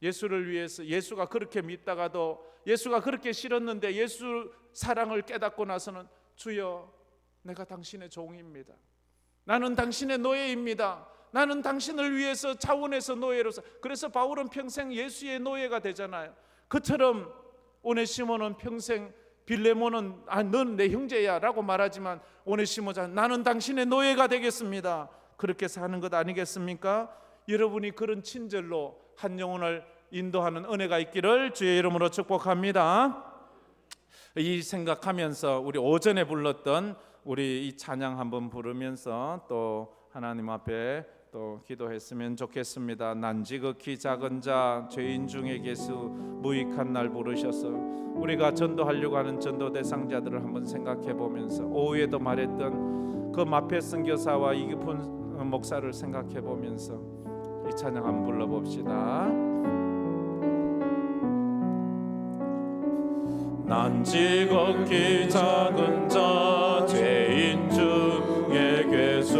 Speaker 1: 예수를 위해서, 예수가 그렇게 믿다가도, 예수가 그렇게 싫었는데 예수 사랑을 깨닫고 나서는 주여, 내가 당신의 종입니다. 나는 당신의 노예입니다. 나는 당신을 위해서 자원해서 노예로서. 그래서 바울은 평생 예수의 노예가 되잖아요. 그처럼 오네시모는 평생 빌레몬은 넌 내 형제야 라고 말하지만 오네시모자 나는 당신의 노예가 되겠습니다. 그렇게 사는 것 아니겠습니까? 여러분이 그런 친절로 한 영혼을 인도하는 은혜가 있기를 주의 이름으로 축복합니다. 이 생각하면서 우리 오전에 불렀던 우리 이 찬양 한번 부르면서 또 하나님 앞에 또 기도했으면 좋겠습니다. 난 지극히 작은 자 죄인 중에 계수 무익한 날 부르셔서 우리가 전도하려고 하는 전도 대상자들을 한번 생각해 보면서 오후에도 말했던 그 마페 선교사와 이규훈 목사를 생각해 보면서 이 찬양 한번 불러봅시다. 난 지극히 작은 자 죄인 중에 괴수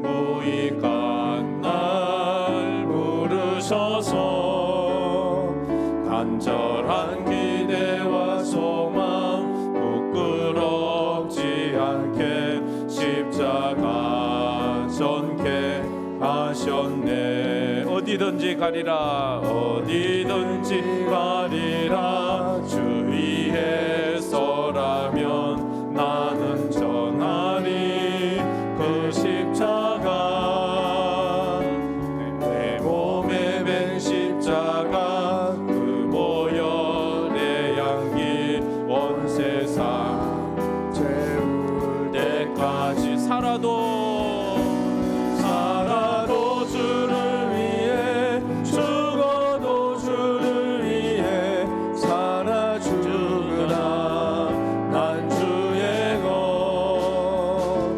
Speaker 1: 무익한 날 부르셔서 간절한 기대와 소망 부끄럽지 않게 십자가 전개 하셨네. 어디든지 가리라 어디든지 가리라 주위에서라면 나는 전하리 그 십자가 내 몸에 맨 십자가 그 보혈의 향기 온 세상 채울 때까지 살아도 주를 위해 죽어도 주를 위해 살아 주구나. 난 주의 것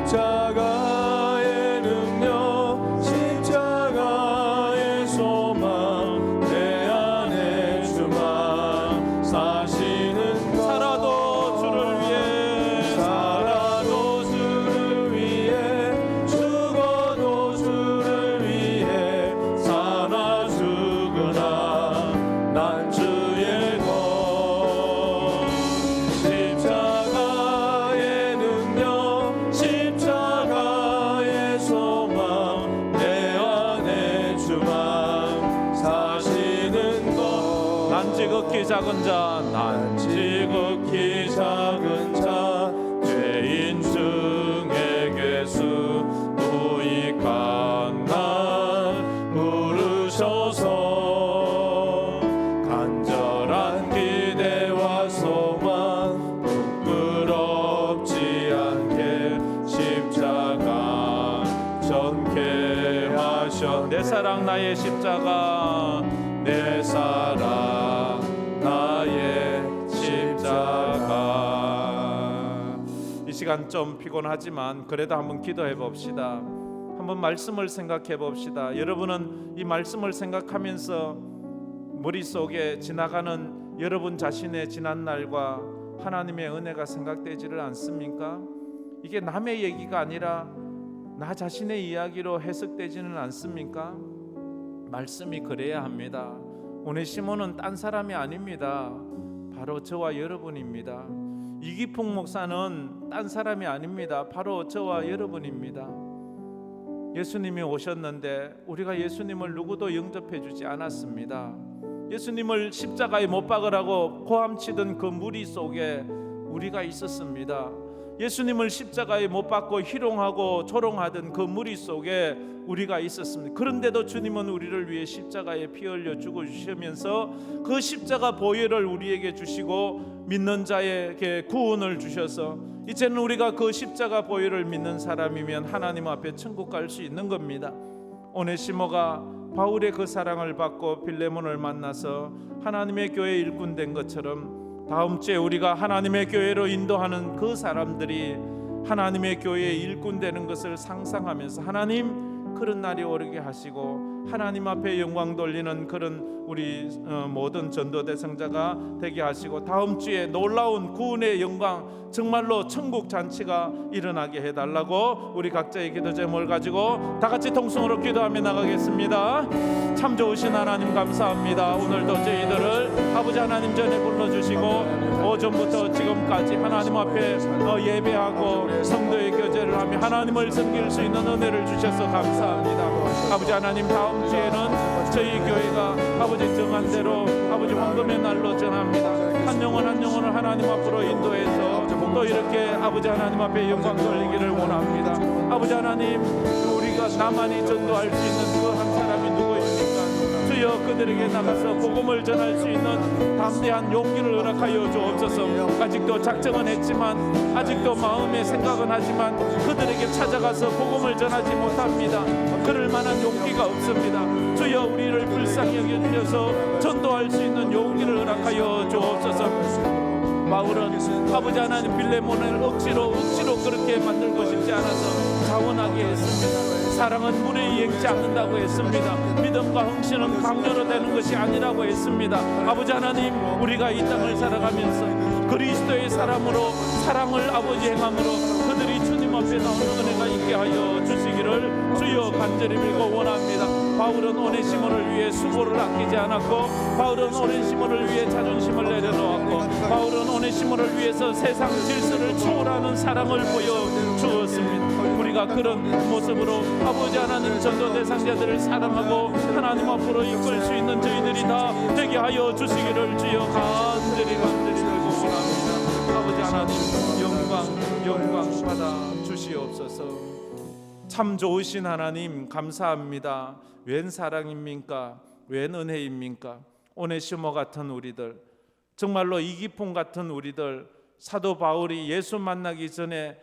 Speaker 1: 십자가의 능력 십자가의 소망 내 안에 주만 사시는 것 살아도 주를 위해 살아도 주를 위해 죽어도 주를 위해 살아 주구나. 난 주의 것 십자가의 능력 십자가의 소망 내 안에 주만 사시는 것. 난 지극히 작은 자 난 지극히 작은 자 죄인 중에 괴수 무익한 날 부르셔서 간절한 기대와 소망 부끄러 주여. 내 사랑 나의 십자가, 내 사랑 나의 십자가. 이 시간 좀 피곤하지만 그래도 한번 기도해 봅시다. 한번 말씀을 생각해 봅시다. 여러분은 이 말씀을 생각하면서 머릿속에 지나가는 여러분 자신의 지난 날과 하나님의 은혜가 생각되지를 않습니까? 이게 남의 얘기가 아니라 나 자신의 이야기로 해석되지는 않습니까? 말씀이 그래야 합니다. 오네시모는 딴 사람이 아닙니다. 바로 저와 여러분입니다. 이기풍 목사는 딴 사람이 아닙니다. 바로 저와 여러분입니다. 예수님이 오셨는데 우리가 예수님을 누구도 영접해 주지 않았습니다. 예수님을 십자가에 못 박으라고 고함치던 그 무리 속에 우리가 있었습니다. 예수님을 십자가에 못 박고 희롱하고 조롱하던 그 무리 속에 우리가 있었습니다. 그런데도 주님은 우리를 위해 십자가에 피 흘려 죽어주시면서 그 십자가 보혈을 우리에게 주시고 믿는 자에게 구원을 주셔서 이제는 우리가 그 십자가 보혈을 믿는 사람이면 하나님 앞에 천국 갈 수 있는 겁니다. 오네시모가 바울의 그 사랑을 받고 빌레몬을 만나서 하나님의 교회 일꾼 된 것처럼 다음 주에 우리가 하나님의 교회로 인도하는 그 사람들이 하나님의 교회의 일꾼 되는 것을 상상하면서 하나님 그런 날이 오르게 하시고 하나님 앞에 영광 돌리는 그런 우리 모든 전도 대상자가 되게 하시고 다음 주에 놀라운 구원의 영광 정말로 천국 잔치가 일어나게 해달라고 우리 각자의 기도 제목을 가지고 다 같이 통성으로 기도하며 나가겠습니다. 참 좋으신 하나님 감사합니다. 오늘도 저희들을 아버지 하나님 전에 불러주시고 오전부터 지금까지 하나님 앞에 예배하고 성도의 교제를 하며 하나님을 섬길 수 있는 은혜를 주셔서 감사합니다. 아버지 하나님 다음 주에는 저희 교회가 아버지 정한 대로 아버지 황금의 날로 전합니다. 한 영혼 한 영혼을 하나님 앞으로 인도해서 또 이렇게 아버지 하나님 앞에 영광 돌리기를 원합니다. 아버지 하나님 우리가 나만이 전도할 수 있는 그 한 사람이 누구입니까? 주여 그들에게 나가서 복음을 전할 수 있는 담대한 용기를 허락하여 주옵소서. 아직도 작정은 했지만 아직도 마음에 생각은 하지만 그들에게 찾아가서 복음을 전하지 못합니다. 그럴 만한 용기가 없습니다. 주여 우리를 불쌍히 여겨주셔서 전도할 수 있는 용기를 허락하여 주옵소서. 바울은 아버지 하나님 빌레몬을 억지로 그렇게 만들고 싶지 않아서 자원하게 했습니다. 사랑은 물에 이행지 않는다고 했습니다. 믿음과 헌신은 강요로 되는 것이 아니라고 했습니다. 아버지 하나님 우리가 이 땅을 살아가면서 그리스도의 사람으로 사랑을 아버지 행함으로 그들이 주님 앞에 나오는 은혜가 있게 하여 주시기를 주여 간절히 빌고 원합니다. 바울은 오네시모를 위해 수고를 아끼지 않았고 바울은 오네시모를 위해 자존심을 내려놓았고 바울은 오네시모를 위해서 세상 질서를 초월하는 사랑을 보여주었습니다. 우리가 그런 모습으로 아버지 하나님 전도 대상자들을 사랑하고 하나님 앞으로 이끌 수 있는 저희들이 다 되게 하여 주시기를 주여 간절히 들고 원합니다. 아버지 하나님 영광 받아 주시옵소서. 참 좋으신 하나님 감사합니다. 웬 사랑입니까? 웬 은혜입니까? 오네시모 같은 우리들, 정말로 이기풍 같은 우리들, 사도 바울이 예수 만나기 전에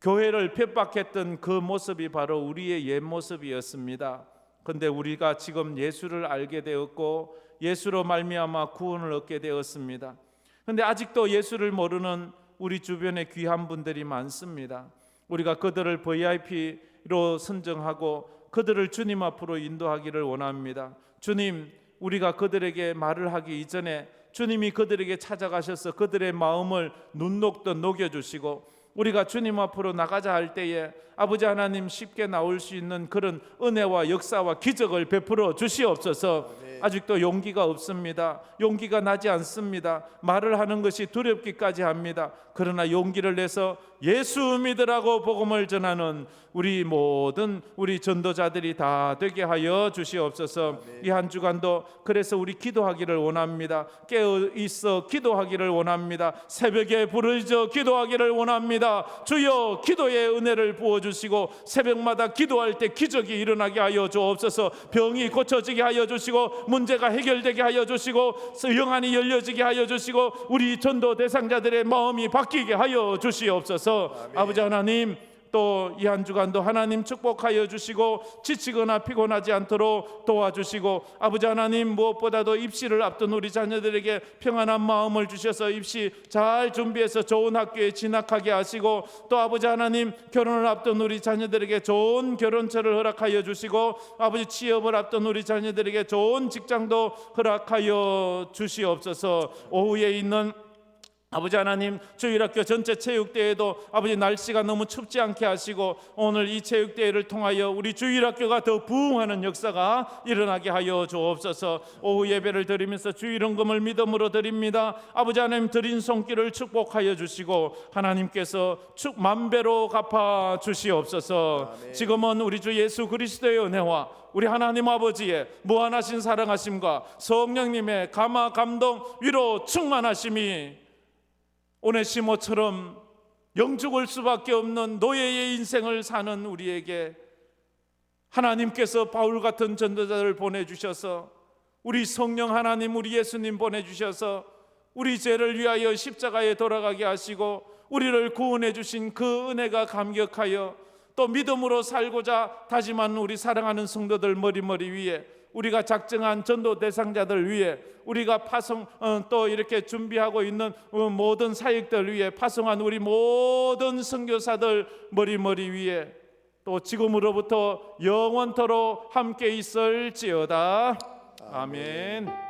Speaker 1: 교회를 핍박했던 그 모습이 바로 우리의 옛 모습이었습니다. 그런데 우리가 지금 예수를 알게 되었고 예수로 말미암아 구원을 얻게 되었습니다. 그런데 아직도 예수를 모르는 우리 주변에 귀한 분들이 많습니다. 우리가 그들을 VIP로 선정하고 그들을 주님 앞으로 인도하기를 원합니다. 주님, 우리가 그들에게 말을 하기 이전에 주님이 그들에게 찾아가셔서 그들의 마음을 눈 녹듯 녹여주시고 우리가 주님 앞으로 나가자 할 때에 아버지 하나님 쉽게 나올 수 있는 그런 은혜와 역사와 기적을 베풀어 주시옵소서. 아직도 용기가 없습니다. 용기가 나지 않습니다. 말을 하는 것이 두렵기까지 합니다. 그러나 용기를 내서 예수 믿으라고 복음을 전하는 우리 모든 우리 전도자들이 다 되게 하여 주시옵소서. 이 한 주간도 그래서 우리 기도하기를 원합니다. 깨어 있어 기도하기를 원합니다. 새벽에 부르짖어 기도하기를 원합니다. 주여 기도의 은혜를 부어주시고 새벽마다 기도할 때 기적이 일어나게 하여 주옵소서. 병이 고쳐지게 하여 주시고 문제가 해결되게 하여 주시고 영안이 열려지게 하여 주시고 우리 전도 대상자들의 마음이 바뀌게 하여 주시옵소서. 아버지 하나님 또 이 한 주간도 하나님 축복하여 주시고 지치거나 피곤하지 않도록 도와주시고 아버지 하나님 무엇보다도 입시를 앞둔 우리 자녀들에게 평안한 마음을 주셔서 입시 잘 준비해서 좋은 학교에 진학하게 하시고 또 아버지 하나님 결혼을 앞둔 우리 자녀들에게 좋은 결혼처를 허락하여 주시고 아버지 취업을 앞둔 우리 자녀들에게 좋은 직장도 허락하여 주시옵소서. 오후에 있는 아버지 하나님 주일학교 전체 체육대회도 아버지 날씨가 너무 춥지 않게 하시고 오늘 이 체육대회를 통하여 우리 주일학교가 더 부흥하는 역사가 일어나게 하여 주옵소서. 오후 예배를 드리면서 주일헌금을 믿음으로 드립니다. 아버지 하나님 드린 손길을 축복하여 주시고 하나님께서 만배로 갚아 주시옵소서. 아멘. 지금은 우리 주 예수 그리스도의 은혜와 우리 하나님 아버지의 무한하신 사랑하심과 성령님의 감화 감동 위로 충만하심이 오네시모처럼 영죽을 수밖에 없는 노예의 인생을 사는 우리에게 하나님께서 바울 같은 전도자를 보내주셔서 우리 성령 하나님 우리 예수님 보내주셔서 우리 죄를 위하여 십자가에 돌아가게 하시고 우리를 구원해 주신 그 은혜가 감격하여 또 믿음으로 살고자 다짐한 우리 사랑하는 성도들 머리 위에 우리가 작정한 전도 대상자들 위해 우리가 또 이렇게 준비하고 있는 모든 사역들 위해 파송한 우리 모든 선교사들 머리 위에 또 지금으로부터 영원토록 함께 있을지어다. 아멘.